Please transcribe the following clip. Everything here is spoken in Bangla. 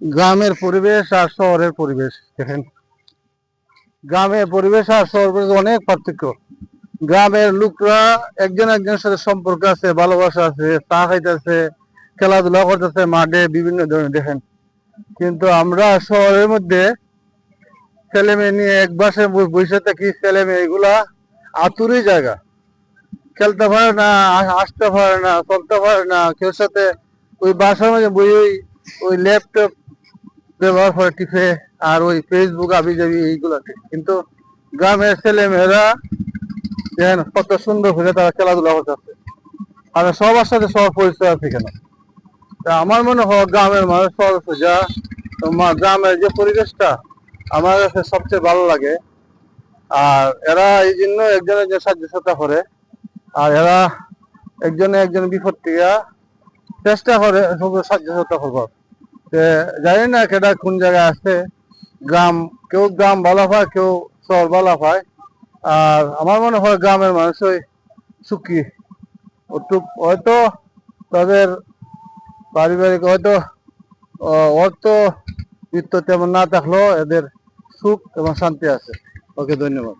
গ্রামের পরিবেশ আর শহরের পরিবেশ দেখেন, গ্রামের পরিবেশ আর শহরের পরিবেশ অনেক পার্থক্য। গ্রামের লোকরা একজন একজনের সাথে সম্পর্ক আছে, ভালোবাসা আছে, চা খাইতেছে, খেলাধুলা করতেছে মাঠে বিভিন্ন ধরনের দেখেন। কিন্তু আমরা শহরের মধ্যে ছেলে মেয়ে নিয়ে এক বাসে বসে থাকি, ছেলে মেয়ে এগুলা আতুরি জায়গা, খেলতে পারে না, আসতে পারে না, চলতে পারে না কেউ সাথে। ওই বাসার মধ্যে বই ওই ল্যাপটপ ব্যবহার করে টিপে, আর ওই ফেসবুক আবি যাবি এইগুলাতে। কিন্তু গ্রামের ছেলে মেয়েরা দেখেন কত সুন্দর করে তারা খেলাধুলা করতেছে, আর সবার সাথে সবার পরিচয় আছে কেন। তা আমার মনে হয় গ্রামের মানুষ সহজ সোজা, গ্রামের যে পরিবেশটা আমার কাছে সবচেয়ে ভালো লাগে। আর এরা এই জন্য একজন একজন সাহায্য সহায়তা করে, আর এরা একজনে একজন বিপদ থেকে চেষ্টা করে সব সাহায্য সহায়তা করবার। জানি না কেটা কোন জায়গায় আছে, গ্রাম কেউ গ্রাম ভালো পায়, কেউ শহর ভালো পায়। আর আমার মনে হয় গ্রামের মানুষই সুখী। হয়তো তাদের পারিবারিক হয়তো অর্থ বৃত্ত তেমন না থাকলেও এদের সুখ এবং শান্তি আছে। ওকে, ধন্যবাদ।